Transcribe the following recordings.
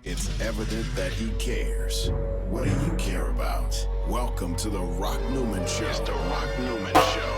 It's evident that he cares. What do you care about? Welcome to the Rock Newman Show. It's the Rock Newman Show.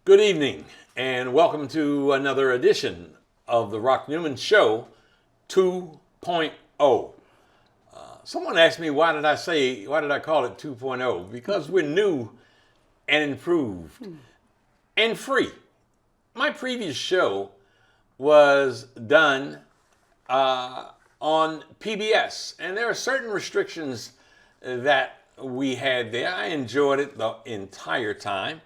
Good evening, and welcome to another edition of the Rock Newman Show 2.0. Someone asked me why did I call it 2.0? Because we're new and improved and free. My previous show was done on PBS, and there are certain restrictions that we had there. I enjoyed it the entire time,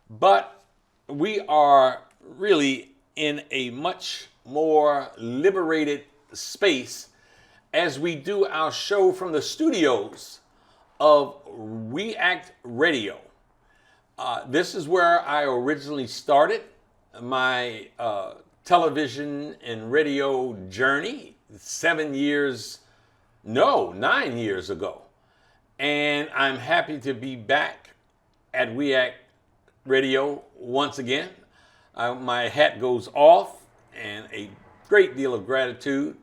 but we are really in a much more liberated space as we do our show from the studios of We Act Radio. This is where I originally started my television and radio journey 9 years ago. And I'm happy to be back at We Act Radio once again. My hat goes off, and a great deal of gratitude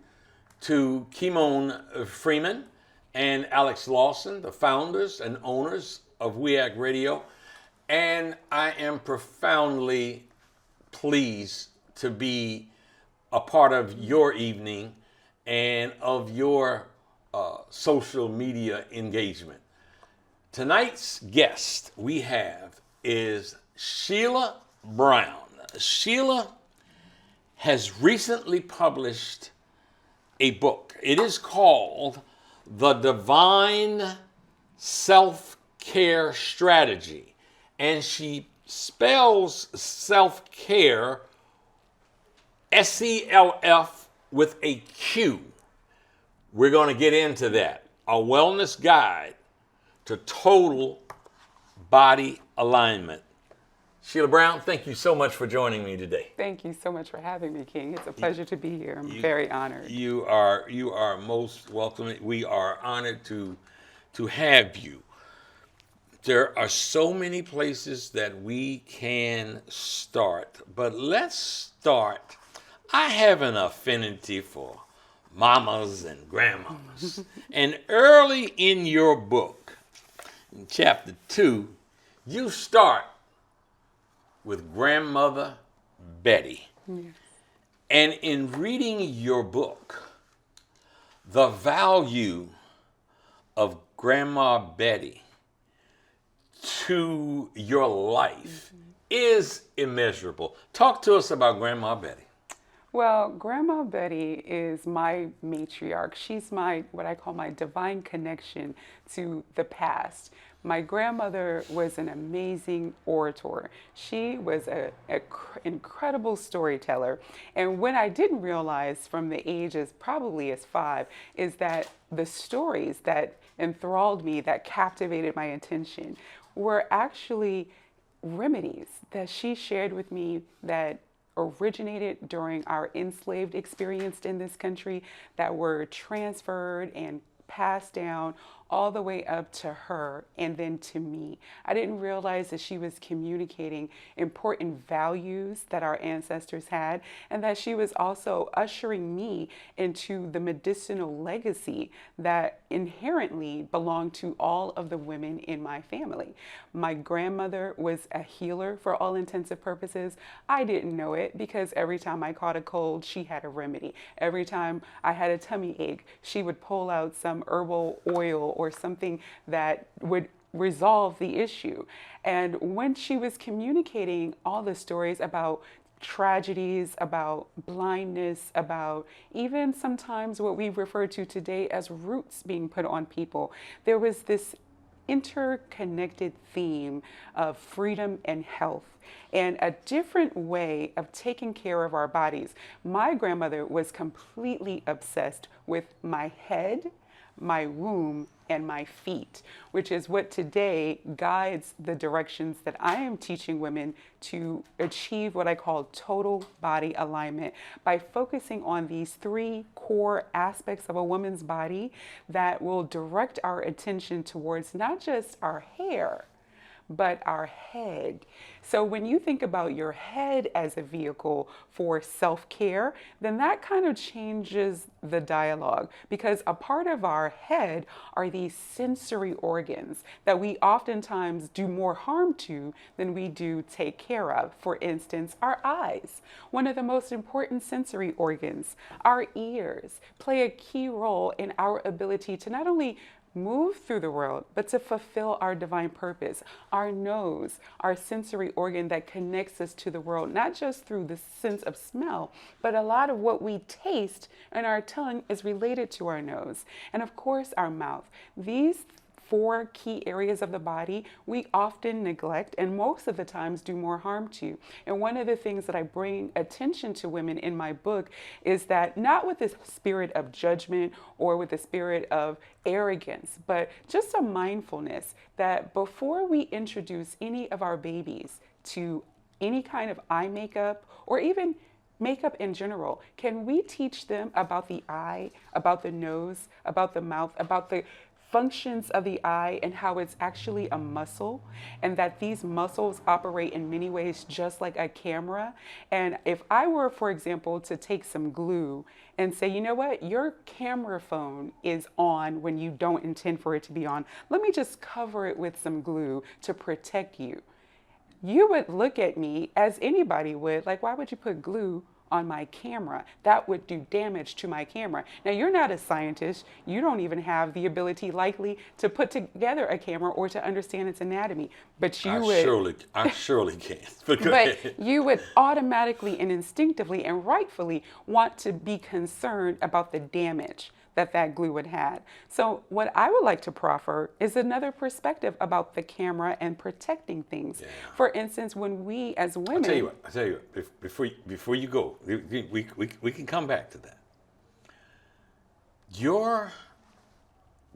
to Kimon Freeman and Alex Lawson, the founders and owners of We Act Radio. And I am profoundly pleased to be a part of your evening and of your social media engagement. Tonight's guest we have is Sheila Brown. Sheila has recently published a book. It is called The Divine SelfQare Strategy. And she spells self-care SELF with a Q. We're going to get into that. A wellness guide to total body alignment. Sheila Brown, thank you so much for joining me today. Thank you so much for having me, King. It's a pleasure to be here. I'm very honored. You are most welcome. We are honored to have you. There are so many places that we can start, but let's start. I have an affinity for mamas and grandmamas. And early in your book, in chapter 2, you start with Grandmother Betty. Yes. And in reading your book, the value of Grandma Betty to your life is immeasurable. Talk to us about Grandma Betty. Well, Grandma Betty is my matriarch. She's what I call my divine connection to the past. My grandmother was an amazing orator. She was an incredible storyteller. And what I didn't realize from the ages, probably as 5, is that the stories that enthralled me, that captivated my attention, were actually remedies that she shared with me that originated during our enslaved experience in this country, that were transferred and passed down all the way up to her and then to me. I didn't realize that she was communicating important values that our ancestors had, and that she was also ushering me into the medicinal legacy that inherently belonged to all of the women in my family. My grandmother was a healer for all intents and purposes. I didn't know it because every time I caught a cold, she had a remedy. Every time I had a tummy ache, she would pull out some herbal oil or something that would resolve the issue. And when she was communicating all the stories about tragedies, about blindness, about even sometimes what we refer to today as roots being put on people. There was this interconnected theme of freedom and health and a different way of taking care of our bodies. My grandmother was completely obsessed with my head, my womb, and my feet, which is what today guides the directions that I am teaching women to achieve what I call total body alignment by focusing on these 3 core aspects of a woman's body that will direct our attention towards not just our hair, but our head. So when you think about your head as a vehicle for self-care, then that kind of changes the dialogue, because a part of our head are these sensory organs that we oftentimes do more harm to than we do take care of. For instance, our eyes, one of the most important sensory organs. Our ears play a key role in our ability to not only move through the world, but to fulfill our divine purpose. Our nose, our sensory organ that connects us to the world, not just through the sense of smell, but a lot of what we taste and our tongue is related to our nose. And of course, our mouth. These 4 key areas of the body we often neglect and most of the times do more harm to. And one of the things that I bring attention to women in my book is that not with the spirit of judgment or with the spirit of arrogance, but just a mindfulness that before we introduce any of our babies to any kind of eye makeup or even makeup in general, can we teach them about the eye, about the nose, about the mouth, about the functions of the eye and how it's actually a muscle, and that these muscles operate in many ways just like a camera. And if I were, for example, to take some glue and say, you know what, your camera phone is on when you don't intend for it to be on, let me just cover it with some glue to protect you. You would look at me as anybody would, like, why would you put glue on my camera? That would do damage to my camera. Now, you're not a scientist. You don't even have the ability likely to put together a camera or to understand its anatomy, but you I surely can. But you would automatically and instinctively and rightfully want to be concerned about the damage that glue would have. So what I would like to proffer is another perspective about the camera and protecting things. Yeah. For instance, when we as women... I'll tell you what, before you go, we can come back to that.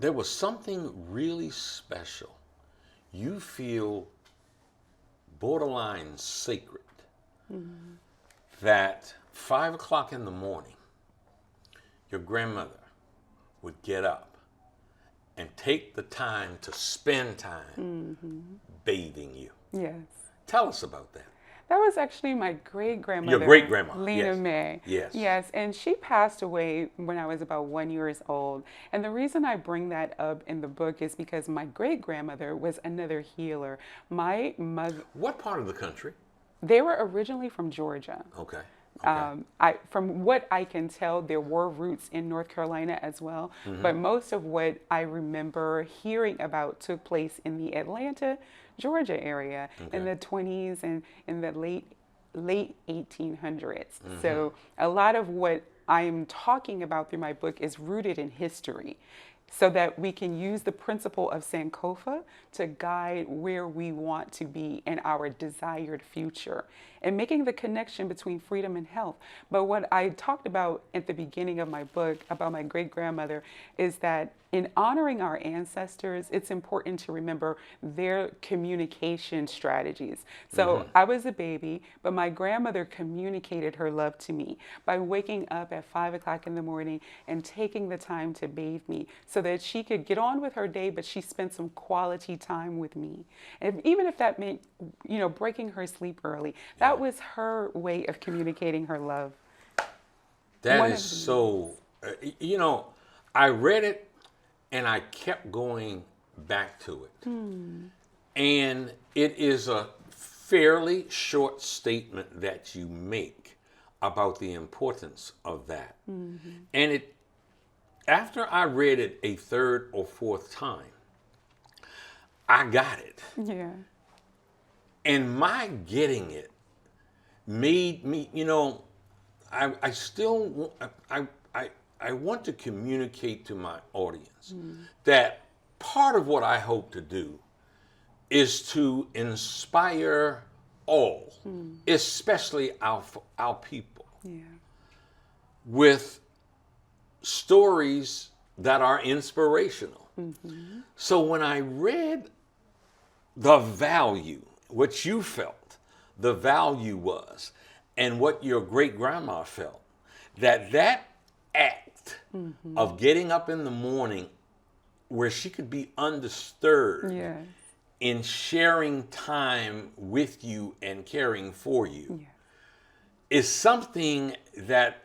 There was something really special. You feel borderline sacred. Mm-hmm. That 5 o'clock in the morning, your grandmother would get up and take the time to spend time bathing you. Yes. Tell us about that. That was actually my great-grandmother. Your great-grandma. Lena Yes. May. Yes. Yes, and she passed away when I was about 1 year old. And the reason I bring that up in the book is because my great-grandmother was another healer. My mother... What part of the country? They were originally from Georgia. Okay. From what I can tell, there were roots in North Carolina as well, but most of what I remember hearing about took place in the Atlanta, Georgia area in the 20s and in the late 1800s. So a lot of what I am talking about through my book is rooted in history, so that we can use the principle of Sankofa to guide where we want to be in our desired future, and making the connection between freedom and health. But what I talked about at the beginning of my book about my great-grandmother is that in honoring our ancestors, it's important to remember their communication strategies. So I was a baby, but my grandmother communicated her love to me by waking up at 5 o'clock in the morning and taking the time to bathe me so that she could get on with her day, but she spent some quality time with me. And even if that meant, breaking her sleep early, that was her way of communicating her love. That is so, I read it and I kept going back to it. And it is a fairly short statement that you make about the importance of that. And after I read it a third or fourth time, I got it. Yeah. And my getting it made me, I still I want to communicate to my audience that part of what I hope to do is to inspire all, especially our people, with stories that are inspirational. So when I read the value, what you felt the value was, and what your great grandma felt, that act of getting up in the morning where she could be undisturbed in sharing time with you and caring for you is something that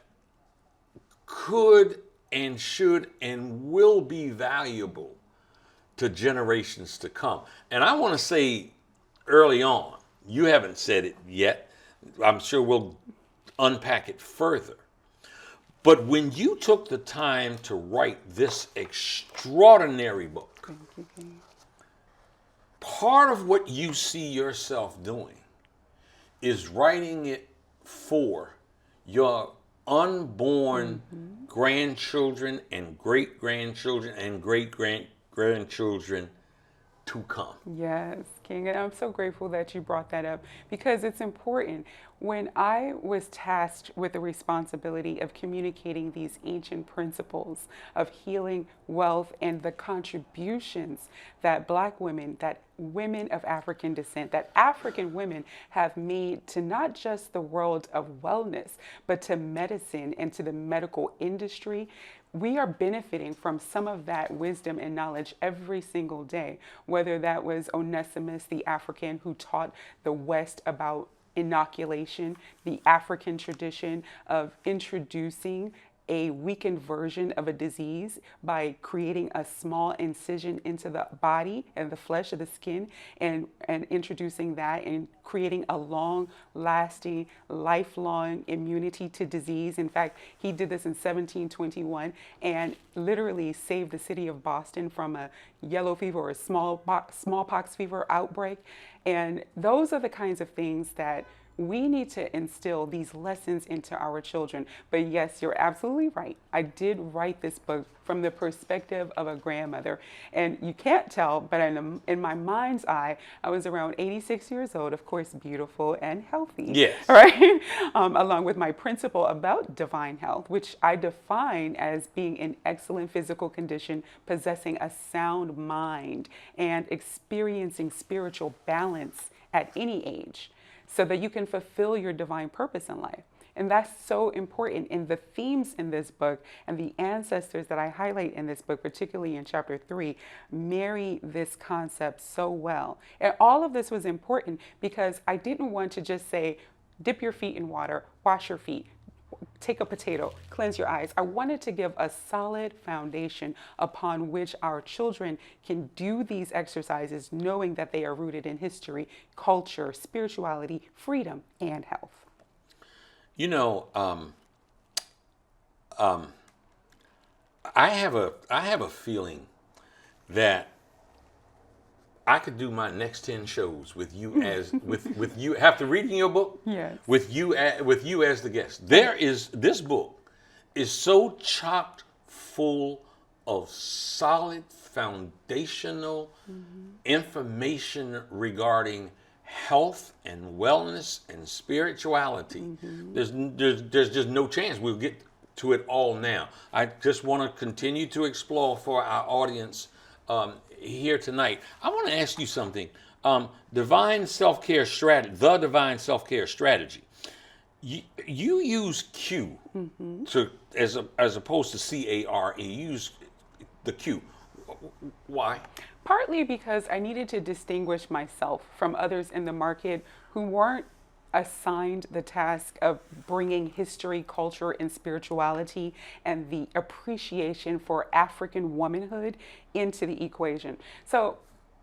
could and should and will be valuable to generations to come. And I want to say early on, you haven't said it yet, I'm sure we'll unpack it further, but when you took the time to write this extraordinary book, part of what you see yourself doing is writing it for your unborn grandchildren and great-grandchildren and great-grandchildren to come. Yes, King, and I'm so grateful that you brought that up because it's important. When I was tasked with the responsibility of communicating these ancient principles of healing, wealth, and the contributions that Black women, that women of African descent, that African women have made to not just the world of wellness, but to medicine and to the medical industry, we are benefiting from some of that wisdom and knowledge every single day, whether that was Onesimus, the African who taught the West about inoculation, the African tradition of introducing a weakened version of a disease by creating a small incision into the body and the flesh of the skin and introducing that and creating a long-lasting, lifelong immunity to disease. In fact, he did this in 1721 and literally saved the city of Boston from a yellow fever or a smallpox fever outbreak. And those are the kinds of things that we need to instill these lessons into our children. But yes, you're absolutely right. I did write this book from the perspective of a grandmother. And you can't tell, but in my mind's eye, I was around 86 years old, of course, beautiful and healthy. Yes. Right? Along with my principle about divine health, which I define as being in excellent physical condition, possessing a sound mind, and experiencing spiritual balance at any age, so that you can fulfill your divine purpose in life. And that's so important. And the themes in this book and the ancestors that I highlight in this book, particularly in chapter 3, marry this concept so well. And all of this was important because I didn't want to just say, dip your feet in water, wash your feet, take a potato, cleanse your eyes. I wanted to give a solid foundation upon which our children can do these exercises, knowing that they are rooted in history, culture, spirituality, freedom, and health. You know, I have a feeling that I could do my next 10 shows with you as with you after reading your book. Yes. With you as the guest. This book is so chock full of solid foundational information regarding health and wellness and spirituality. There's just no chance we'll get to it all now. I just want to continue to explore for our audience here tonight. I want to ask you something. Divine SelfQare Strategy, the Divine SelfQare Strategy. You use Q to as opposed to CARE. You use the Q. Why? Partly because I needed to distinguish myself from others in the market who weren't assigned the task of bringing history, culture, and spirituality and the appreciation for African womanhood into the equation. So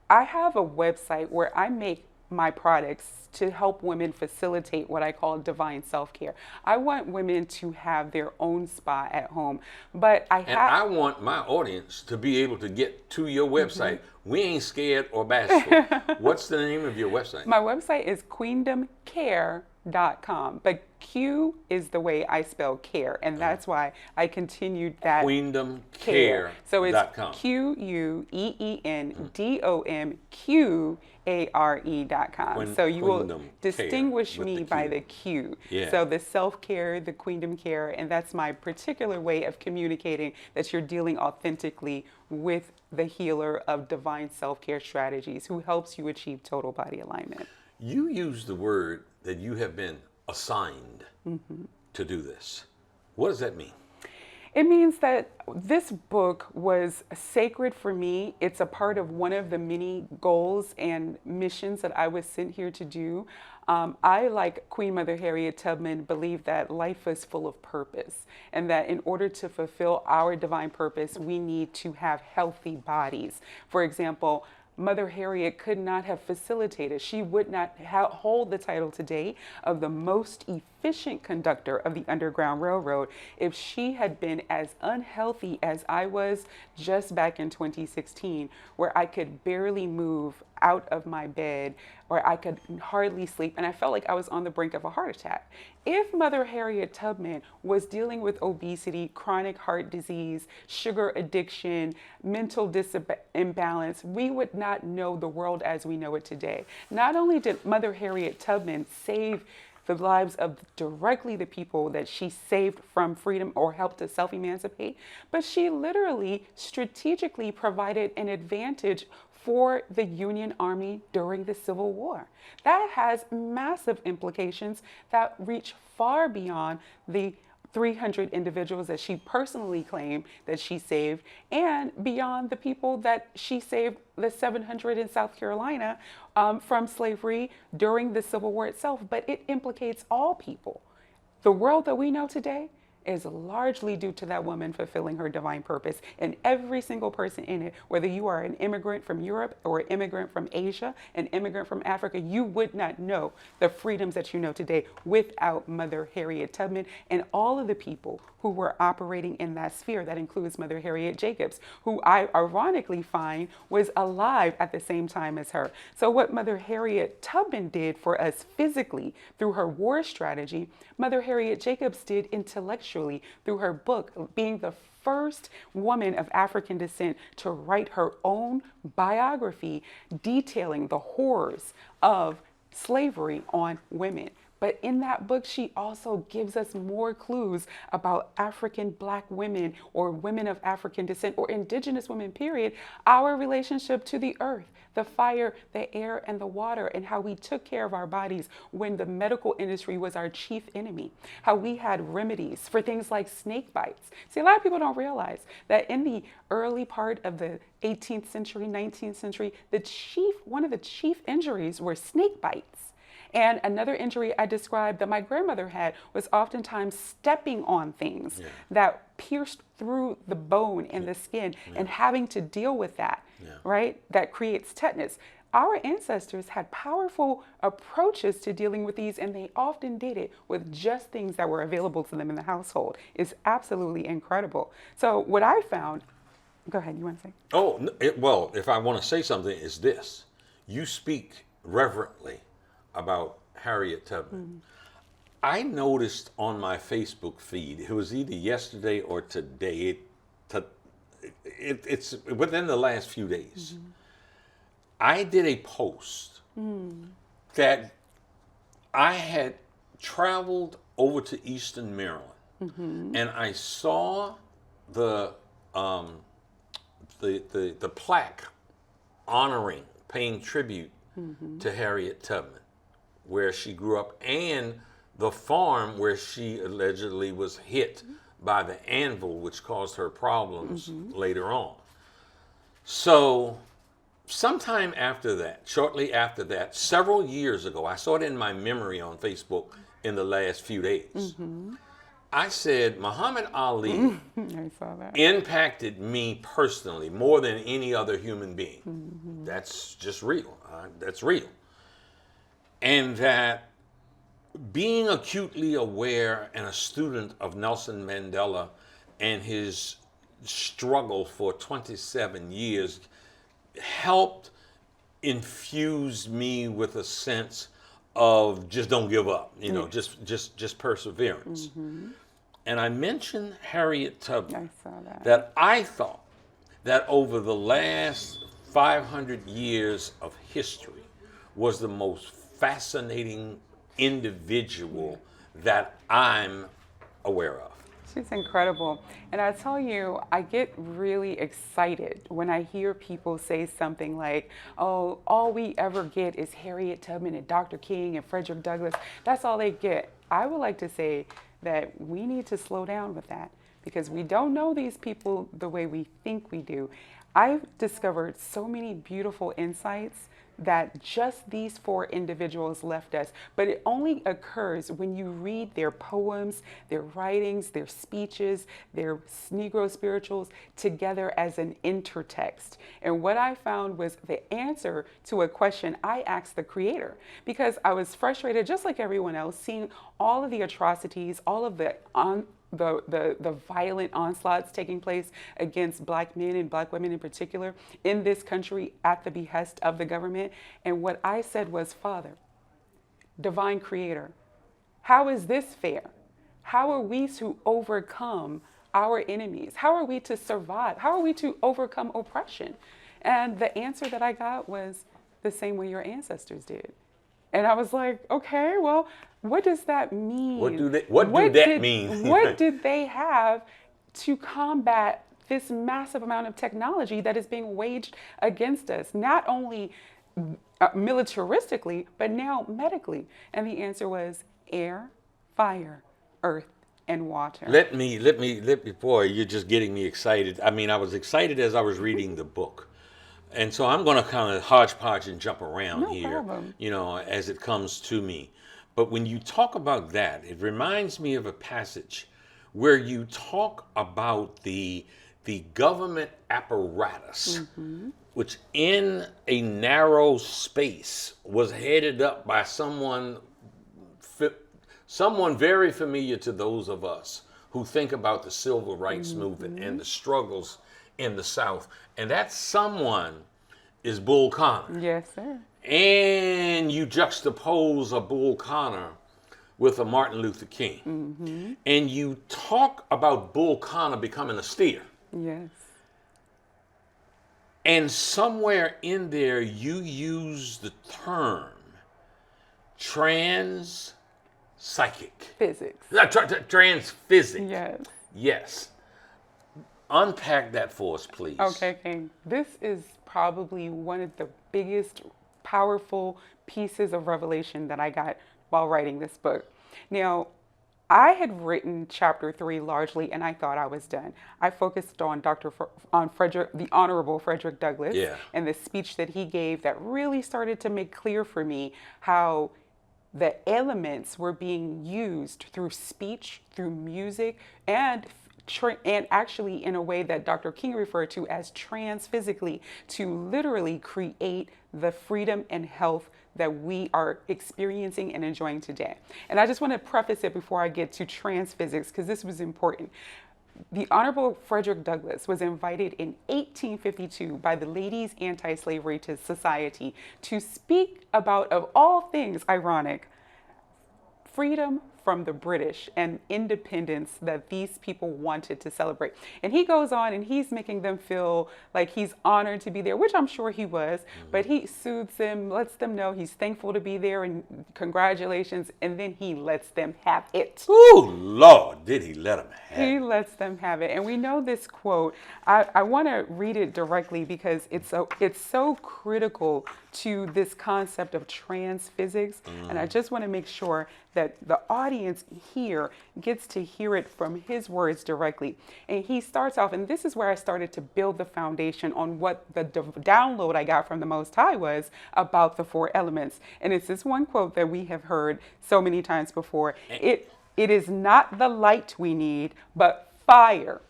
I have a website where I make my products to help women facilitate what I call divine self-care. I want women to have their own spa at home, but I want my audience to be able to get to your website. We ain't scared or bashful. What's the name of your website? My website is Queendom Qare queendom.com. But Q is the way I spell care, and that's why I continued that. Queendom Qare. So it's .com. QUEENDOMQARE.com. So you will Queendom distinguish Care with me the by Q. the Q. Yeah. So the self-care, the Queendom Care, and that's my particular way of communicating that you're dealing authentically with the healer of Divine SelfQare Strategies, who helps you achieve total body alignment. You use the word that you have been assigned to do this. What does that mean? It means that this book was sacred for me. It's a part of one of the many goals and missions that I was sent here to do. I, like Queen Mother Harriet Tubman, believe that life is full of purpose, and that in order to fulfill our divine purpose, we need to have healthy bodies. For example, Mother Harriet could not have facilitated, she would not hold the title today of the most efficient conductor of the Underground Railroad if she had been as unhealthy as I was just back in 2016, where I could barely move out of my bed, or I could hardly sleep, and I felt like I was on the brink of a heart attack. If Mother Harriet Tubman was dealing with obesity, chronic heart disease, sugar addiction, mental imbalance, we would not know the world as we know it today. Not only did Mother Harriet Tubman save the lives of directly the people that she saved from freedom or helped to self-emancipate, but she literally strategically provided an advantage for the Union Army during the Civil War. That has massive implications that reach far beyond the 300 individuals that she personally claimed that she saved, and beyond the people that she saved, the 700 in South Carolina, from slavery during the Civil War itself. But it implicates all people. The world that we know today is largely due to that woman fulfilling her divine purpose, and every single person in it, whether you are an immigrant from Europe or an immigrant from Asia, an immigrant from Africa, you would not know the freedoms that you know today without Mother Harriet Tubman and all of the people who were operating in that sphere. That includes Mother Harriet Jacobs, who I ironically find was alive at the same time as her. So what Mother Harriet Tubman did for us physically through her war strategy, Mother Harriet Jacobs did intellectually through her book, being the first woman of African descent to write her own biography detailing the horrors of slavery on women. But in that book, she also gives us more clues about African Black women, or women of African descent, or indigenous women, period, our relationship to the earth, the fire, the air, and the water, and how we took care of our bodies when the medical industry was our chief enemy, how we had remedies for things like snake bites. See, a lot of people don't realize that in the early part of the 18th century, 19th century, one of the chief injuries were snake bites. And another injury I described that my grandmother had was oftentimes stepping on things that pierced through the bone and the skin, and having to deal with that, right? That creates tetanus. Our ancestors had powerful approaches to dealing with these, and they often did it with just things that were available to them in the household. It's absolutely incredible. So what I found, go ahead, you want to say? Oh, well, if I want to say something, it's this. You speak reverently about Harriet Tubman. I noticed on my Facebook feed, it was either yesterday or today, it's within the last few days, I did a post that I had traveled over to Eastern Maryland, and I saw the plaque honoring, paying tribute to Harriet Tubman, where she grew up, and the farm where she allegedly was hit by the anvil, which caused her problems later on. So sometime after that, shortly after that, several years ago, I saw it in my memory on Facebook in the last few days. I said, Muhammad Ali I saw that. impacted me personally more than any other human being. That's just real. That's real. And that being acutely aware and a student of Nelson Mandela and his struggle for 27 years helped infuse me with a sense of just don't give up, just perseverance. And I mentioned Harriet Tubman. I saw that. That I thought that over the last 500 years of history was the most fascinating individual that I'm aware of. She's incredible. And I tell you, I get really excited when I hear people say something like, oh, all we ever get is Harriet Tubman and Dr. King and Frederick Douglass. That's all they get. I would like to say that we need to slow down with that because we don't know these people the way we think we do. I've discovered so many beautiful insights that just these 4 individuals left us, but it only occurs when you read their poems, their writings, their speeches, their Negro spirituals together as an intertext. And what I found was the answer to a question I asked the Creator, because I was frustrated, just like everyone else, seeing all of the atrocities, all of the violent onslaughts taking place against Black men and Black women in particular in this country at the behest of the government. And what I said was, Father, Divine Creator, how is this fair? How are we to overcome our enemies? How are we to survive? How are we to overcome oppression? And the answer that I got was the same way your ancestors did. And I was like, okay, well, what does that mean? What do that mean? What did they have to combat this massive amount of technology that is being waged against us, not only militaristically, but now medically? And the answer was air, fire, earth, and water. Let me, boy, you're just getting me excited. I mean, I was excited as I was reading the book. And so I'm going to kind of hodgepodge and jump around here, problem. As it comes to me. But when you talk about that, it reminds me of a passage where you talk about the government apparatus, which in a narrow space was headed up by someone very familiar to those of us who think about the civil rights movement and the struggles in the South. And that someone is Bull Connor. Yes, sir. And you juxtapose a Bull Connor with a Martin Luther King. And you talk about Bull Connor becoming a steer. Yes. And somewhere in there, you use the term trans-psychic. Physics. Trans-physics. Yes. Yes. Unpack that for us, please. Okay, King. This is probably one of the biggest, powerful pieces of revelation that I got while writing this book. Now, I had written chapter 3 largely, and I thought I was done. I focused on the Honorable Frederick Douglass, and the speech that he gave that really started to make clear for me how the elements were being used through speech, through music, and actually in a way that Dr. King referred to as trans-physically, to literally create the freedom and health that we are experiencing and enjoying today. And I just want to preface it before I get to trans-physics, because this was important. The Honorable Frederick Douglass was invited in 1852 by the Ladies Anti-Slavery Society to speak about, of all things ironic, freedom from the British and independence that these people wanted to celebrate. And he goes on and he's making them feel like he's honored to be there, which I'm sure he was, but he soothes them, lets them know he's thankful to be there and congratulations, and then he lets them have it. Oh, Lord, did he let them have it? He lets them have it. And we know this quote. I want to read it directly because it's so critical to this concept of trans physics. And I just want to make sure that the audience here gets to hear it from his words directly. And he starts off, and this is where I started to build the foundation on what the download I got from the Most High was about the 4 elements. And it's this one quote that we have heard so many times before. It is not the light we need, but fire.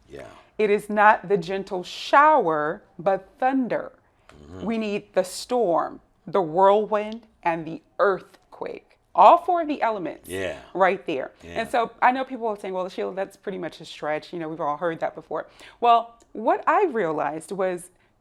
Yeah. It is not the gentle shower, but thunder. We need the storm, the whirlwind, and the earthquake. All 4 of the elements right there. Yeah. And so I know people are saying, well, Sheila, that's pretty much a stretch. We've all heard that before. Well, what I realized was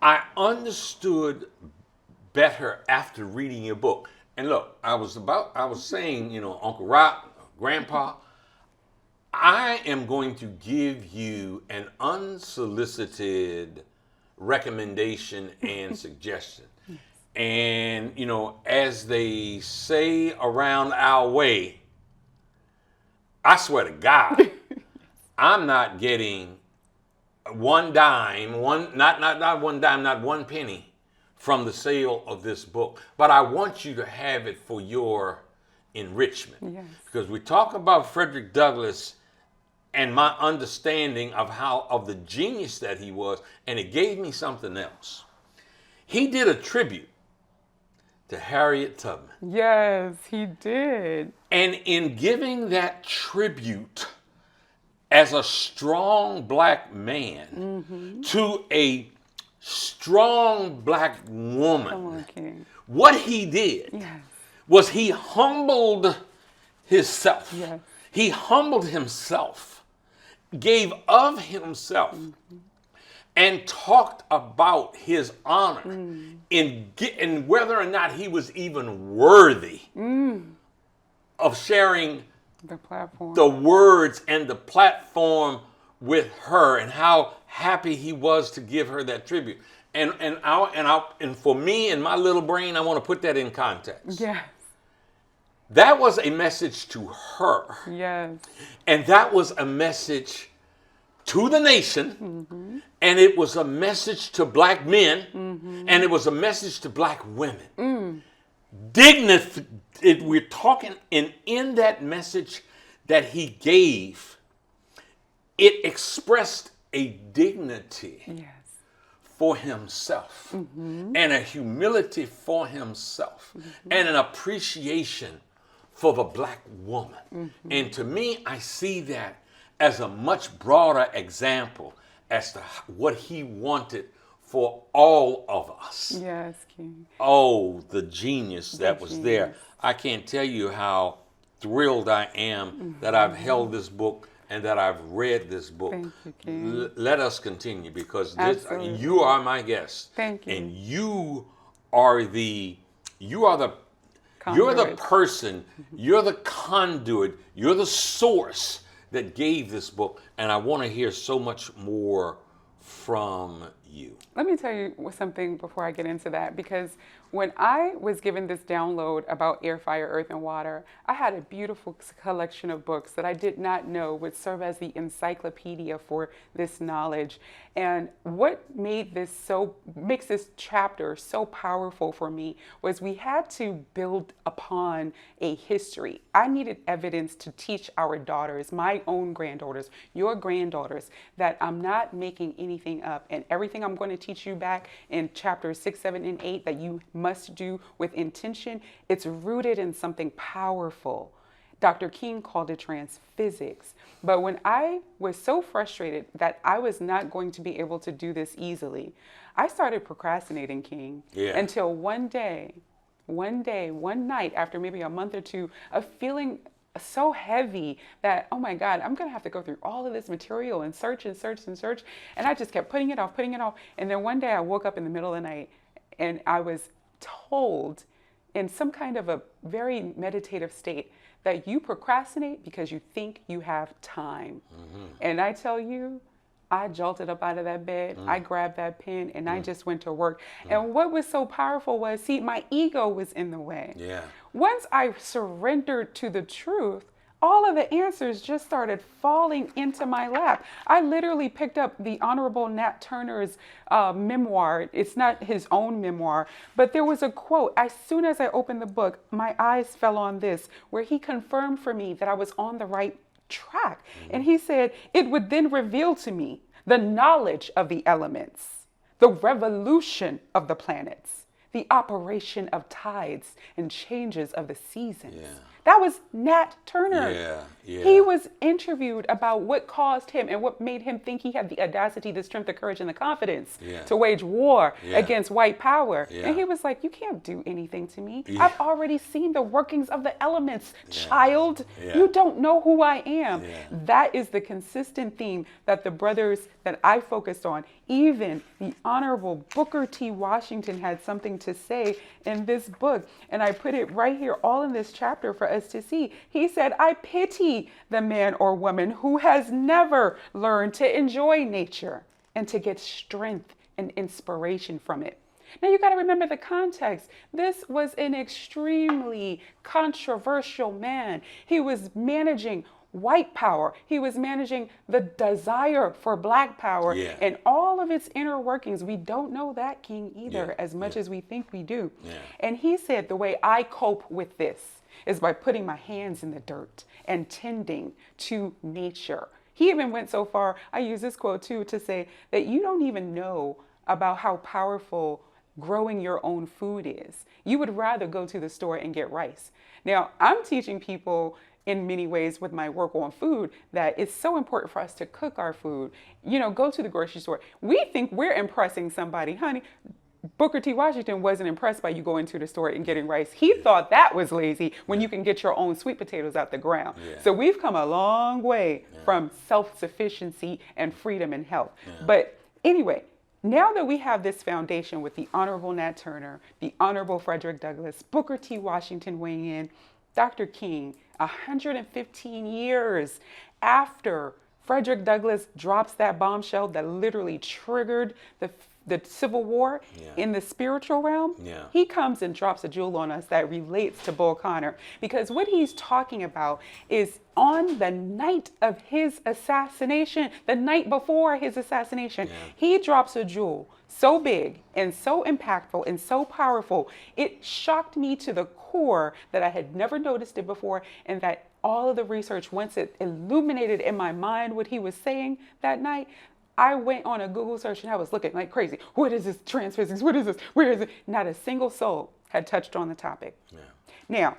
I understood better after reading your book. And look, I was saying, Uncle Rock, Grandpa, I am going to give you an unsolicited recommendation and suggestion. And, as they say around our way, I swear to God, I'm not getting one dime, not one dime, not one penny from the sale of this book. But I want you to have it for your enrichment. Yes. Because we talk about Frederick Douglass and my understanding of the genius that he was, and it gave me something else. He did a tribute to Harriet Tubman. Yes, he did. And in giving that tribute as a strong black man to a strong black woman, Come on, King. what he did Yes. was he humbled himself. Yes. He humbled himself, gave of himself, and talked about his honor in whether or not he was even worthy of sharing The platform. the words and the platform with her, and how happy he was to give her that tribute. And for me and my little brain, I want to put that in context. Yes. That was a message to her. Yes. And that was a message to the nation. And it was a message to black men. And it was a message to black women. We're talking, and in that message that he gave, it expressed a dignity Yes. for himself, and a humility for himself, and an appreciation for the black woman. And to me, I see that as a much broader example as to what he wanted for all of us. Yes, King. Oh, the genius that was there. I can't tell you how thrilled I am that I've held this book and that I've read this book. Thank you, King. Let us continue, because Absolutely. you are my guest. Thank you. And you're the Conduit. person, you're the conduit, you're the source that gave this book. And I want to hear so much more from you. Let me tell you something before I get into that, because when I was given this download about air, fire, earth, and water, I had a beautiful collection of books that I did not know would serve as the encyclopedia for this knowledge. And what makes this chapter so powerful for me was we had to build upon a history. I needed evidence to teach our daughters, my own granddaughters, your granddaughters, that I'm not making anything up, and everything I'm going to teach you back in chapters 6, 7, and 8 that you must do with intention, it's rooted in something powerful. Dr. King called it transphysics. But when I was so frustrated that I was not going to be able to do this easily, I started procrastinating, King, until one night, after maybe a month or two of feeling so heavy that, oh my God, I'm going to have to go through all of this material and search and search and search. And I just kept putting it off. And then one day I woke up in the middle of the night and I was told in some kind of a very meditative state that you procrastinate because you think you have time. And I tell you, I jolted up out of that bed, I grabbed that pen, and I just went to work. And what was so powerful was, see, my ego was in the way. Once I surrendered to the truth, all of the answers just started falling into my lap. I literally picked up the Honorable Nat Turner's memoir. It's not his own memoir, but there was a quote. As soon as I opened the book, my eyes fell on this, where he confirmed for me that I was on the right track. And he said, it would then reveal to me the knowledge of the elements, the revolution of the planets, the operation of tides and changes of the seasons, That was Nat Turner. Yeah, yeah. He was interviewed about what caused him and what made him think he had the audacity, the strength, the courage, and the confidence to wage war against white power. And he was like, you can't do anything to me. I've already seen the workings of the elements, child. You don't know who I am. That is the consistent theme that the brothers that I focused on, even the Honorable Booker T. Washington had something to say in this book. And I put it right here, all in this chapter for us to see. He said, I pity the man or woman who has never learned to enjoy nature and to get strength and inspiration from it. Now you got to remember the context. This was an extremely controversial man. He was managing white power. He was managing the desire for black power and all of its inner workings. We don't know that king either as much as we think we do. And he said, the way I cope with this is by putting my hands in the dirt and tending to nature. He even went so far, I use this quote too, to say that you don't even know about how powerful growing your own food is. You would rather go to the store and get rice. Now, I'm teaching people in many ways with my work on food that it's so important for us to cook our food. You know, go to the grocery store. We think we're impressing somebody. Honey, Booker T. Washington wasn't impressed by you going to the store and getting rice. He thought that was lazy when you can get your own sweet potatoes out the ground. So we've come a long way from self-sufficiency and freedom and health. But anyway, now that we have this foundation with the Honorable Nat Turner, the Honorable Frederick Douglass, Booker T. Washington weighing in, Dr. King, 115 years after Frederick Douglass drops that bombshell that literally triggered the Civil War in the spiritual realm, he comes and drops a jewel on us that relates to Bull Connor. Because what he's talking about is on the night of his assassination, the night before his assassination, he drops a jewel so big and so impactful and so powerful, it shocked me to the core that I had never noticed it before, and that all of the research, once it illuminated in my mind what he was saying that night, I went on a Google search and I was looking like crazy. What is this transphysics? What is this? Where is it? Not a single soul had touched on the topic. Now,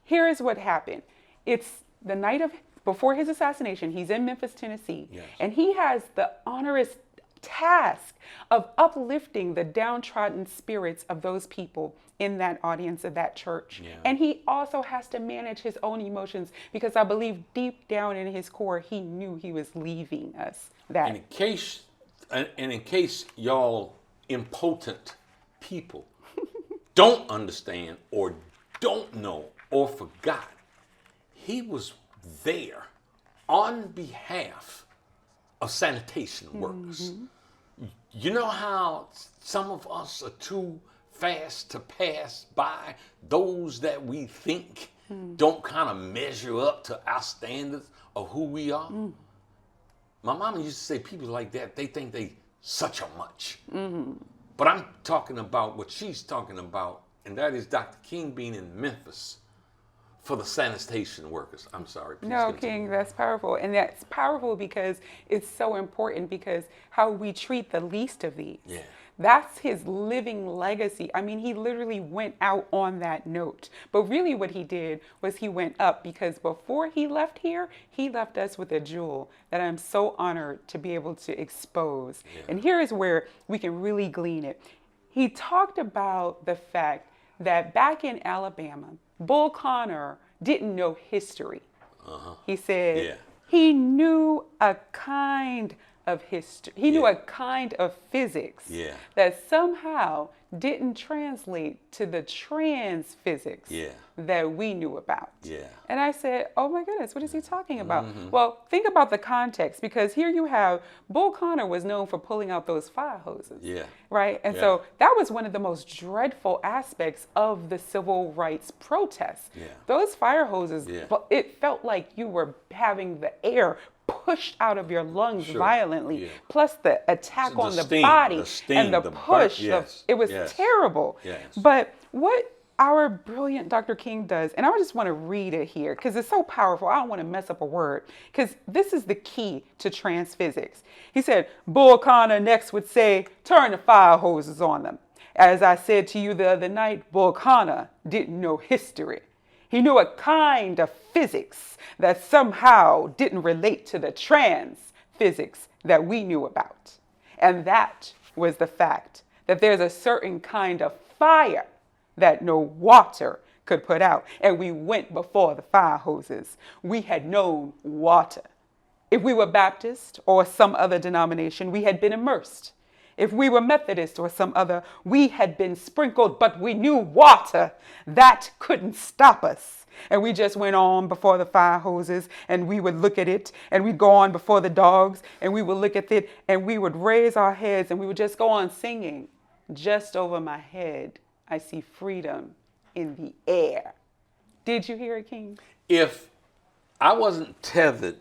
here is what happened. It's the night before his assassination. He's in Memphis, Tennessee, and he has the onerous task of uplifting the downtrodden spirits of those people in that audience of that church. And he also has to manage his own emotions, because I believe deep down in his core, he knew he was leaving us that. And in case y'all impotent people don't understand or don't know or forgot, he was there on behalf of sanitation workers. You know how some of us are too fast to pass by those that we think don't kind of measure up to our standards of who we are? My mama used to say people like that, they think they such a much. But I'm talking about what she's talking about, and that is Dr. King being in Memphis for the sanitation workers. I'm sorry. No, King, that's powerful. And that's powerful because it's so important, because how we treat the least of these. That's his living legacy. I mean, he literally went out on that note. But really what he did was he went up, because before he left here, he left us with a jewel that I'm so honored to be able to expose. And here is where we can really glean it. He talked about the fact that back in Alabama, Bull Connor didn't know history. He said he knew a kind of history. He knew a kind of physics that somehow didn't translate to the trans physics that we knew about. And I said, oh my goodness, what is he talking about? Well, think about the context, because here you have Bull Connor was known for pulling out those fire hoses. Right? And so that was one of the most dreadful aspects of the civil rights protests. Those fire hoses, it felt like you were having the air pushed out of your lungs violently, plus the attack on the body and the push. It was terrible. But what our brilliant Dr. King does, and I just want to read it here because it's so powerful. I don't want to mess up a word, because this is the key to transphysics. He said, Bull Connor next would say, turn the fire hoses on them. As I said to you the other night, Bull Connor didn't know history. He knew a kind of physics that somehow didn't relate to the trans physics that we knew about. And that was the fact that there's a certain kind of fire that no water could put out. And we went before the fire hoses. We had known water. If we were Baptist or some other denomination, we had been immersed. If we were Methodist or some other, we had been sprinkled, but we knew water. That couldn't stop us. And we just went on before the fire hoses, and we would look at it, and we'd go on before the dogs, and we would look at it, and we would raise our heads, and we would just go on singing. Just over my head, I see freedom in the air. Did you hear it, King? If I wasn't tethered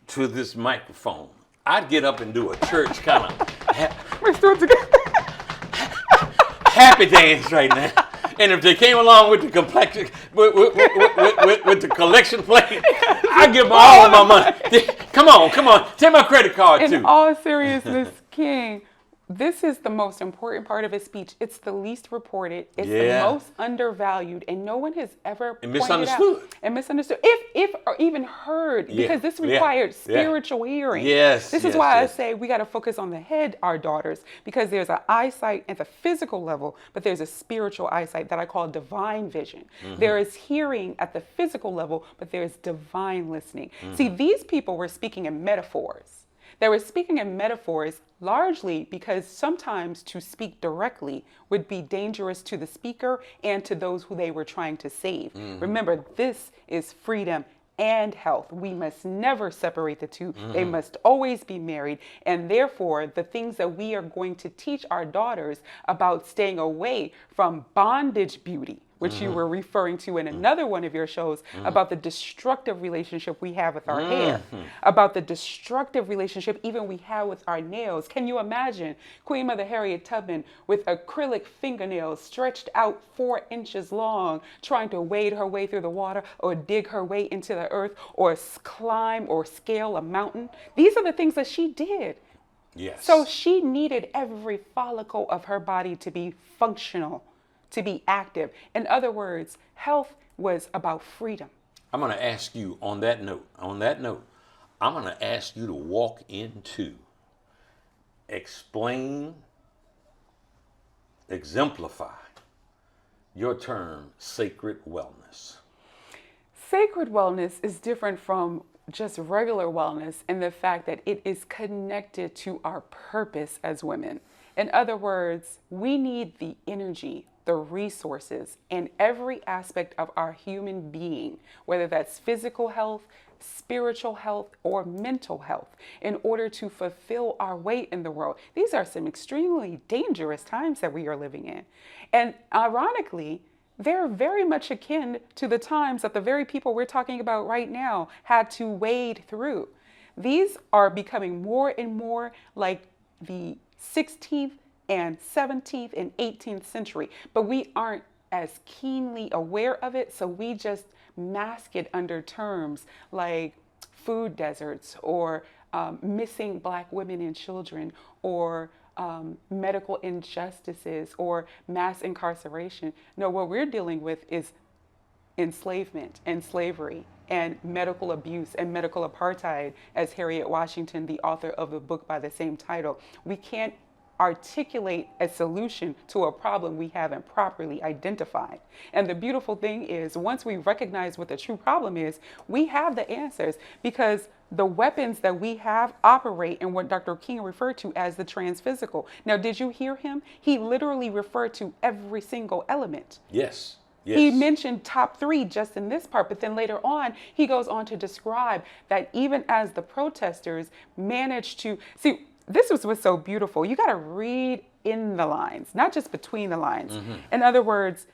to this microphone, I'd get up and do a church kind of Let's do it together. happy dance right now. And if they came along with the complexion, with the collection plate, I'd give them all of my money. Come on. Take my credit card too. In all seriousness, King, this is the most important part of his speech. It's the least reported. It's the most undervalued, and no one has ever pointed misunderstood. out and misunderstood, if or even heard, because this required spiritual hearing. Yes. This is why I say we got to focus on the head, our daughters, because there's an eyesight at the physical level, but there's a spiritual eyesight that I call divine vision. Mm-hmm. There is hearing at the physical level, but there's divine listening. Mm-hmm. See, these people were speaking in metaphors. They were speaking in metaphors largely because sometimes to speak directly would be dangerous to the speaker and to those who they were trying to save. Mm-hmm. Remember, this is freedom and health. We must never separate the two. Mm-hmm. They must always be married. And therefore, the things that we are going to teach our daughters about staying away from bondage beauty, which you were referring to in another one of your shows, about the destructive relationship we have with our hair, about the destructive relationship even we have with our nails. Can you imagine Queen Mother Harriet Tubman with acrylic fingernails stretched out 4 inches long, trying to wade her way through the water or dig her way into the earth or climb or scale a mountain? These are the things that she did. Yes. So she needed every follicle of her body to be functional, to be active. In other words, health was about freedom. I'm going to ask you on that note, I'm going to ask you to walk into, explain, exemplify your term, sacred wellness. Sacred wellness is different from just regular wellness in the fact that it is connected to our purpose as women. In other words, we need the energy, the resources, and every aspect of our human being, whether that's physical health, spiritual health, or mental health, in order to fulfill our weight in the world. These are some extremely dangerous times that we are living in. And ironically, they're very much akin to the times that the very people we're talking about right now had to wade through. These are becoming more and more like the 16th and 17th and 18th century, but we aren't as keenly aware of it, so we just mask it under terms like food deserts or missing Black women and children or medical injustices or mass incarceration. No, what we're dealing with is enslavement and slavery and medical abuse and medical apartheid, as Harriet Washington, the author of the book by the same title. We can't articulate a solution to a problem we haven't properly identified. And the beautiful thing is, once we recognize what the true problem is, we have the answers, because the weapons that we have operate in what Dr. King referred to as the transphysical. Now, did you hear him? He literally referred to every single element. Yes. Yes. He mentioned top 3 just in this part, but then later on, he goes on to describe that even as the protesters managed to see, this was what's so beautiful. You got to read in the lines, not just between the lines. Mm-hmm. In other words,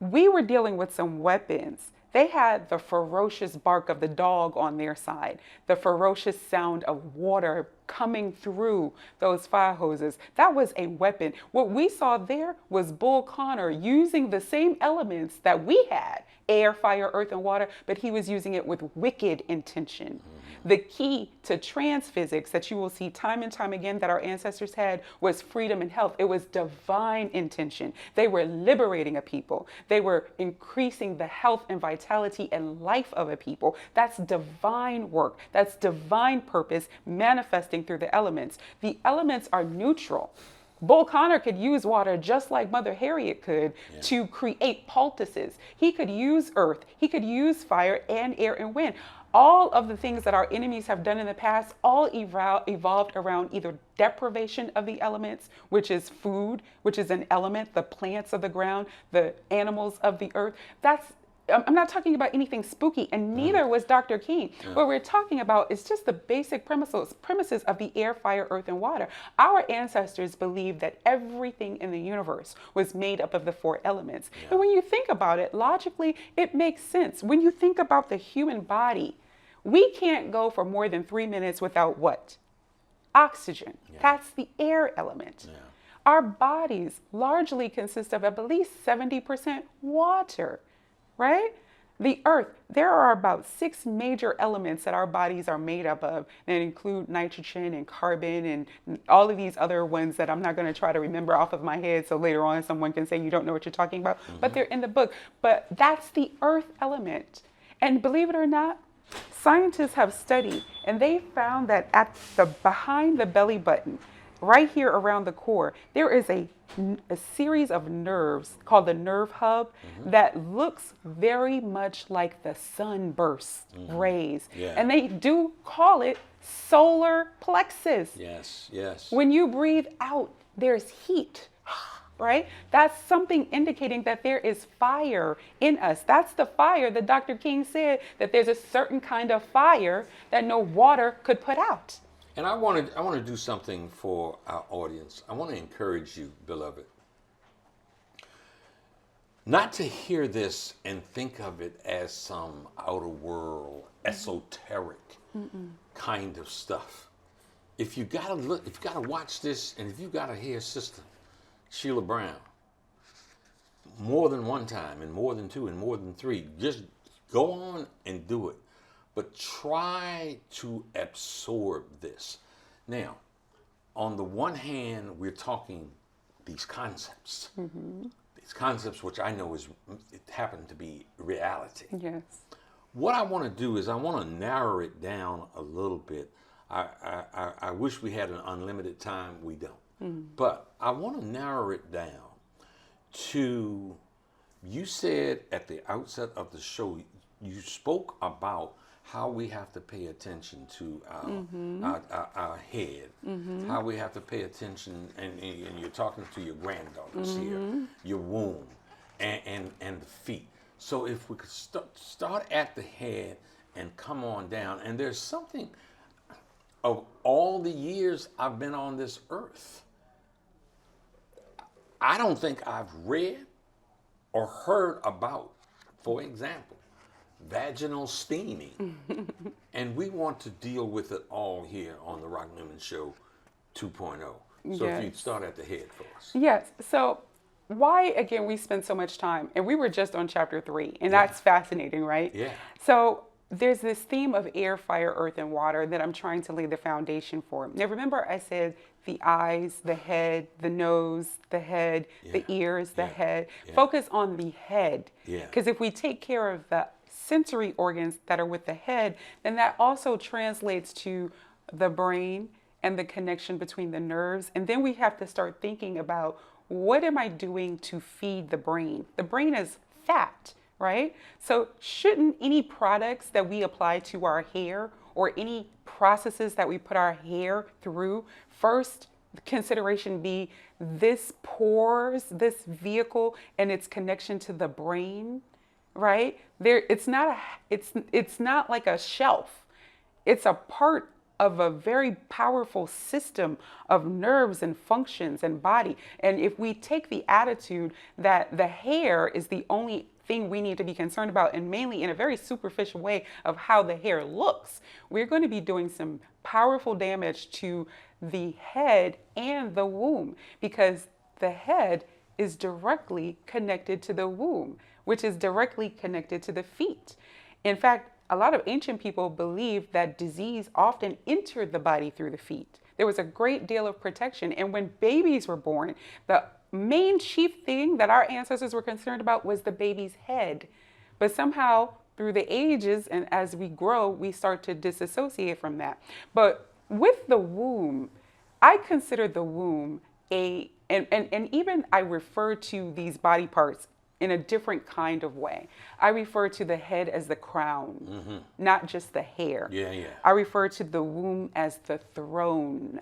we were dealing with some weapons. They had the ferocious bark of the dog on their side, the ferocious sound of water coming through those fire hoses. That was a weapon. What we saw there was Bull Connor using the same elements that we had, air, fire, earth, and water, but he was using it with wicked intention. The key to trans physics that you will see time and time again that our ancestors had was freedom and health. It was divine intention. They were liberating a people. They were increasing the health and vitality and life of a people. That's divine work. That's divine purpose manifesting through the elements. The elements are neutral. Bull Connor could use water just like Mother Harriet could to create poultices. He could use earth. He could use fire and air and wind. All of the things that our enemies have done in the past all evolved around either deprivation of the elements, which is food, which is an element, the plants of the ground, the animals of the earth. I'm not talking about anything spooky, and neither was Dr. King. What we're talking about is just the basic premises of the air, fire, earth, and water. Our ancestors believed that everything in the universe was made up of the 4 elements. And when you think about it, logically, it makes sense. When you think about the human body, we can't go for more than 3 minutes without what? Oxygen. That's the air element. Our bodies largely consist of at least 70% water. Right? The earth, there are about 6 major elements that our bodies are made up of that include nitrogen and carbon and all of these other ones that I'm not going to try to remember off of my head so later on someone can say you don't know what you're talking about, but they're in the book. But that's the earth element. And believe it or not, scientists have studied and they found that behind the belly button, right here around the core, there is a series of nerves called the nerve hub that looks very much like the sunburst rays. And they do call it solar plexus. Yes. When you breathe out, there's heat, right? That's something indicating that there is fire in us. That's the fire that Dr. King said that there's a certain kind of fire that no water could put out. And I want to do something for our audience. I want to encourage you, beloved, not to hear this and think of it as some outer world, esoteric kind of stuff. If you gotta look, if you gotta watch this, and if you gotta hear Sister Sheila Brown more than one time, and more than 2, and more than 3, just go on and do it. But try to absorb this. Now, on the one hand, we're talking these concepts. These concepts which I know happen to be reality. Yes. What I want to do is I want to narrow it down a little bit. I wish we had an unlimited time. We don't. But I want to narrow it down to, you said at the outset of the show, you spoke about how we have to pay attention to our head, how we have to pay attention, and you're talking to your granddaughters here, your womb, and the feet. So if we could start at the head and come on down, and there's something of all the years I've been on this earth, I don't think I've read or heard about, for example, vaginal steaming. And we want to deal with it all here on the Rock Newman Show 2.0. So if you'd start at the head for us. Yes. So why, again, we spend so much time, and we were just on chapter 3, and that's fascinating, right? Yeah. So there's this theme of air, fire, earth, and water that I'm trying to lay the foundation for. Now, remember I said the eyes, the head, the nose, the head, the ears, the head. Focus on the head. Because if we take care of the sensory organs that are with the head, then that also translates to the brain and the connection between the nerves. And then we have to start thinking about, what am I doing to feed the brain? The brain is fat, right? So shouldn't any products that we apply to our hair or any processes that we put our hair through, first consideration be this pores, this vehicle, and its connection to the brain? Right? It's not like a shelf. It's a part of a very powerful system of nerves and functions and body. And if we take the attitude that the hair is the only thing we need to be concerned about, and mainly in a very superficial way of how the hair looks, we're going to be doing some powerful damage to the head and the womb, because the head is directly connected to the womb, which is directly connected to the feet. In fact, a lot of ancient people believed that disease often entered the body through the feet. There was a great deal of protection. And when babies were born, the main chief thing that our ancestors were concerned about was the baby's head. But somehow, through the ages and as we grow, we start to disassociate from that. But with the womb, I consider the womb and even I refer to these body parts in a different kind of way. I refer to the head as the crown, not just the hair. Yeah, yeah. I refer to the womb as the throne,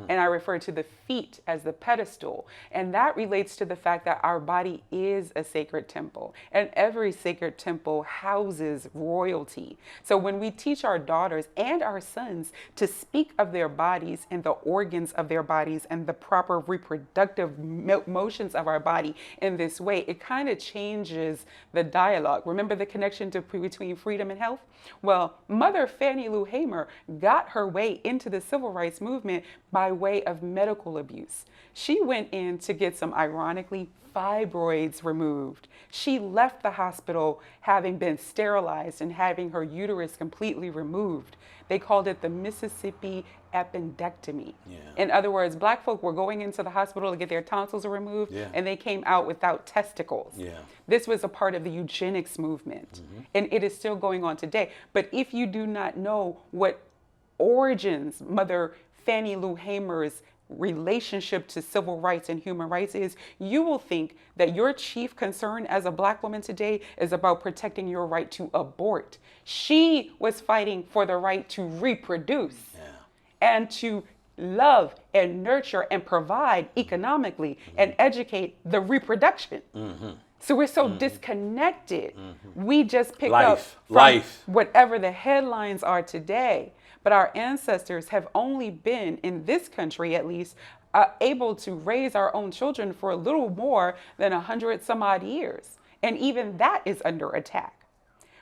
and I refer to the feet as the pedestal. And that relates to the fact that our body is a sacred temple, and every sacred temple houses royalty. So when we teach our daughters and our sons to speak of their bodies and the organs of their bodies and the proper reproductive motions of our body in this way, it kind of changes the dialogue. Remember the connection between freedom and health? Well, Mother Fannie Lou Hamer got her way into the civil rights movement by way of medical abuse. She went in to get some, ironically, fibroids removed. She left the hospital having been sterilized and having her uterus completely removed. They called it the Mississippi appendectomy. Yeah. In other words, black folk were going into the hospital to get their tonsils removed, and they came out without testicles. Yeah. This was a part of the eugenics movement, and it is still going on today. But if you do not know what origins Mother Fannie Lou Hamer's relationship to civil rights and human rights is, you will think that your chief concern as a black woman today is about protecting your right to abort. She was fighting for the right to reproduce and to love and nurture and provide economically and educate the reproduction. So we're so disconnected. We just pick up from whatever the headlines are today. But our ancestors have only been, in this country at least, able to raise our own children for a little more than 100 some odd years. And even that is under attack.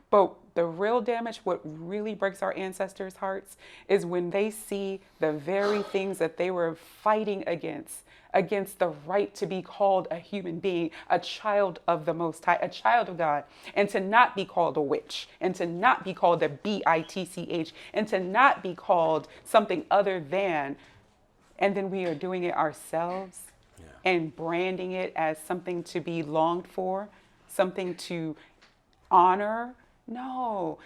But the real damage, what really breaks our ancestors' hearts, is when they see the very things that they were fighting against the right to be called a human being, a child of the Most High, a child of God, and to not be called a witch, and to not be called a bitch, and to not be called something other than, and then we are doing it ourselves and branding it as something to be longed for, something to honor. No,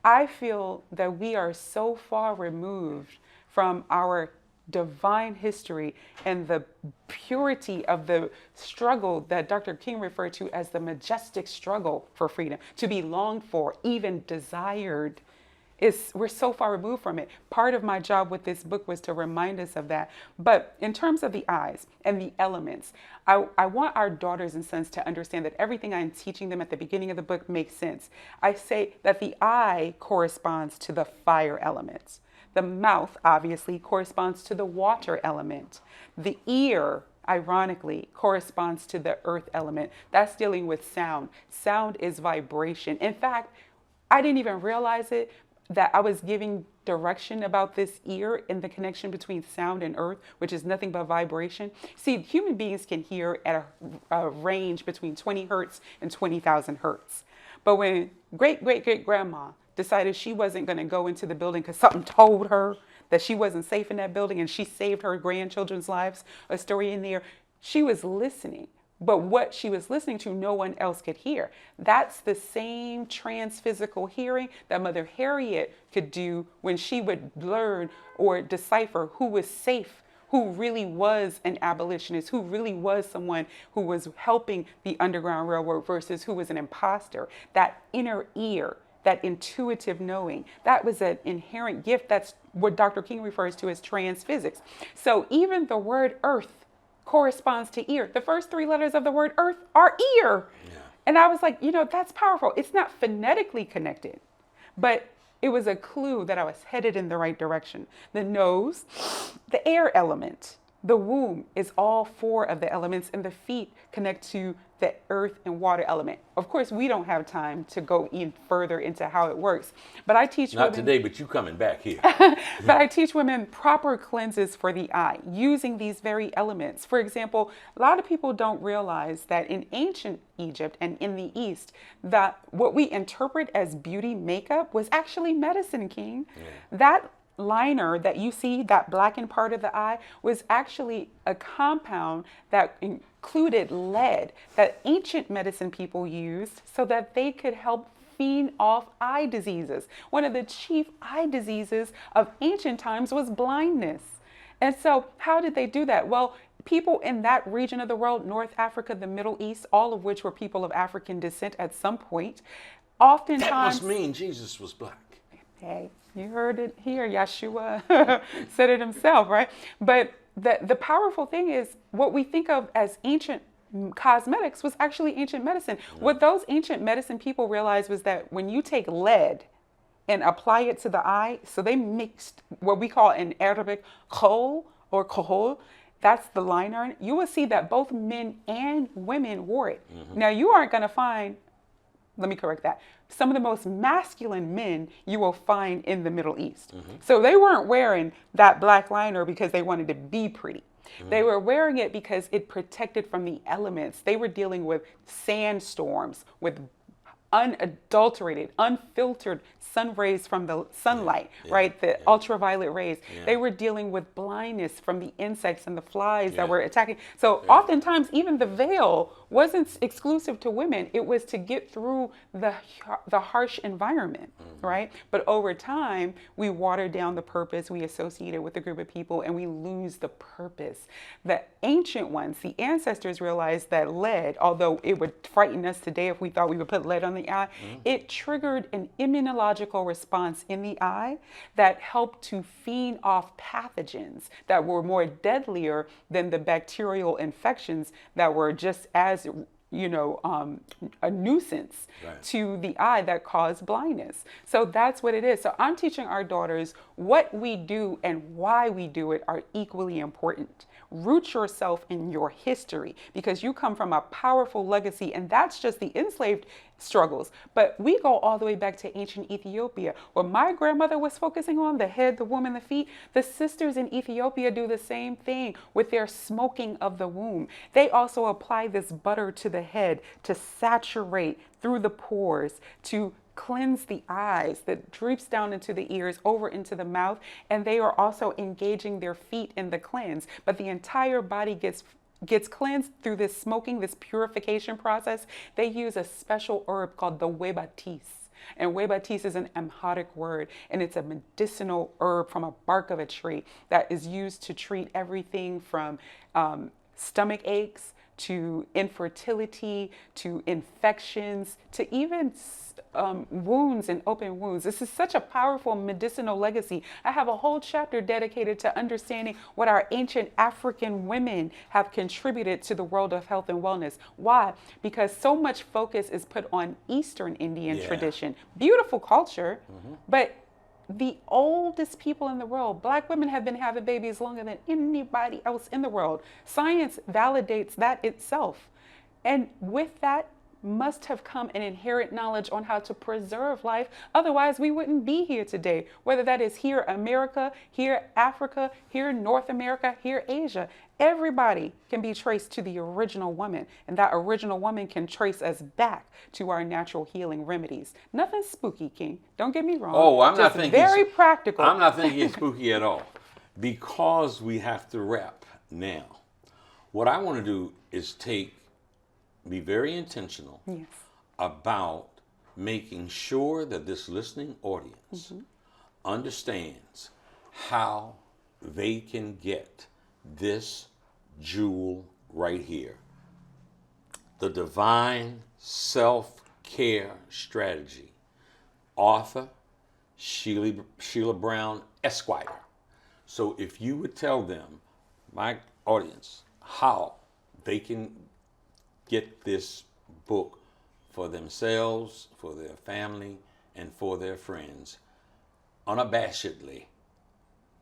I feel that we are so far removed from our divine history and the purity of the struggle that Dr. King referred to as the majestic struggle for freedom, to be longed for, even desired. We're so far removed from it. Part of my job with this book was to remind us of that. But in terms of the eyes and the elements, I want our daughters and sons to understand that everything I'm teaching them at the beginning of the book makes sense. I say that the eye corresponds to the fire elements. The mouth, obviously, corresponds to the water element. The ear, ironically, corresponds to the earth element. That's dealing with sound. Sound is vibration. In fact, I didn't even realize it, that I was giving direction about this ear in the connection between sound and earth, which is nothing but vibration. See, human beings can hear at a range between 20 hertz and 20,000 hertz. But when great-great-great-grandma decided she wasn't going to go into the building because something told her that she wasn't safe in that building and she saved her grandchildren's lives, a story in there, she was listening. But what she was listening to, no one else could hear. That's the same transphysical hearing that Mother Harriet could do when she would learn or decipher who was safe, who really was an abolitionist, who really was someone who was helping the Underground Railroad versus who was an imposter. That inner ear, that intuitive knowing, that was an inherent gift. That's what Dr. King refers to as transphysics. So even the word earth corresponds to ear. The first three letters of the word earth are ear. And I was like, that's powerful. It's not phonetically connected, but it was a clue that I was headed in the right direction. The nose, the air element. The womb is all 4 of the elements, and the feet connect to the earth and water element. Of course, we don't have time to go in further into how it works, but I teach Not women, today, but you coming back here. but I teach women proper cleanses for the eye using these very elements. For example, a lot of people don't realize that in ancient Egypt and in the East, that what we interpret as beauty makeup was actually medicine, King. That liner that you see, that blackened part of the eye, was actually a compound that included lead that ancient medicine people used so that they could help fend off eye diseases. One of the chief eye diseases of ancient times was blindness. And so how did they do that? Well, people in that region of the world, North Africa, the Middle East, all of which were people of African descent at some point, oftentimes... That must mean Jesus was black. Hey, you heard it here. Yeshua said it himself, right? But the powerful thing is what we think of as ancient cosmetics was actually ancient medicine. What those ancient medicine people realized was that when you take lead and apply it to the eye, so they mixed what we call in Arabic kohl or kohol, that's the liner. You will see that both men and women wore it. Now, you aren't going to find, let me correct that, some of the most masculine men you will find in the Middle East. So they weren't wearing that black liner because they wanted to be pretty. They were wearing it because it protected from the elements. They were dealing with sandstorms, with unadulterated, unfiltered sun rays from the sunlight, right? The ultraviolet rays. They were dealing with blindness from the insects and the flies that were attacking. So oftentimes, even the veil wasn't exclusive to women. It was to get through the harsh environment, right? But over time, we water down the purpose we associated with a group of people, and we lose the purpose. The ancient ones, the ancestors, realized that lead, although it would frighten us today if we thought we would put lead on the eye, it triggered an immunological response in the eye that helped to fend off pathogens that were more deadlier than the bacterial infections that were just as a nuisance to the eye that caused blindness. So that's what it is. So I'm teaching our daughters what we do and why we do it are equally important. Root yourself in your history because you come from a powerful legacy, and that's just the enslaved struggles. But we go all the way back to ancient Ethiopia, where my grandmother was focusing on the head, the womb, and the feet. The sisters in Ethiopia do the same thing with their smoking of the womb. They also apply this butter to the head to saturate through the pores, to cleanse the eyes that droops down into the ears, over into the mouth, and they are also engaging their feet in the cleanse. But the entire body gets cleansed through this smoking, this purification process. They use a special herb called the webatis. And webatis is an Amharic word, and it's a medicinal herb from a bark of a tree that is used to treat everything from stomach aches to infertility, to infections, to even wounds and open wounds. This is such a powerful medicinal legacy. I have a whole chapter dedicated to understanding what our ancient African women have contributed to the world of health and wellness. Why? Because so much focus is put on Eastern Indian tradition. Beautiful culture, but the oldest people in the world, Black women, have been having babies longer than anybody else in the world. Science validates that itself. And with that must have come an inherent knowledge on how to preserve life. Otherwise, we wouldn't be here today, whether that is here America, here Africa, here North America, here Asia. Everybody can be traced to the original woman, and that original woman can trace us back to our natural healing remedies. Nothing spooky, King. Don't get me wrong. Oh, I'm not Just thinking very practical. I'm not thinking it's spooky at all, because we have to wrap now. What I want to do is be very intentional about making sure that this listening audience understands how they can get this jewel right here. The Divine SelfQare Strategy. Author, Sheila Brown, Esquire. So if you would tell them, my audience, how they can get this book for themselves, for their family, and for their friends, unabashedly,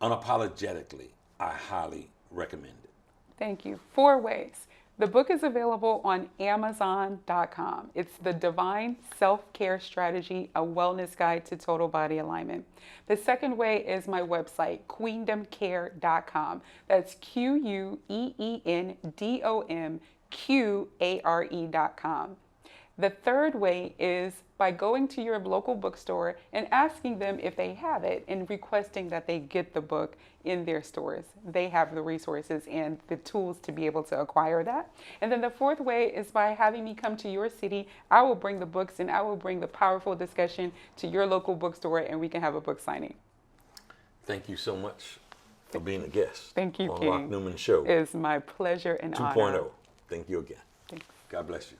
unapologetically, I highly recommend it? Thank you. 4 ways. The book is available on Amazon.com. It's the Divine SelfQare Strategy, a wellness guide to total body alignment. The second way is my website, queendomqare.com. That's QueendomQare.com. The third way is by going to your local bookstore and asking them if they have it and requesting that they get the book in their stores. They have the resources and the tools to be able to acquire that. And then the fourth way is by having me come to your city. I will bring the books and I will bring the powerful discussion to your local bookstore and we can have a book signing. Thank you so much for being a guest. Thank you, on King. Rock Newman Show. It's my pleasure and 2.0. honor. Thank you again. Thanks. God bless you.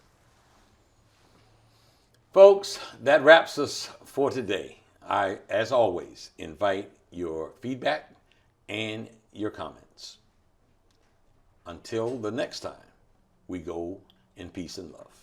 Folks, that wraps us for today. I, as always, invite your feedback and your comments. Until the next time, we go in peace and love.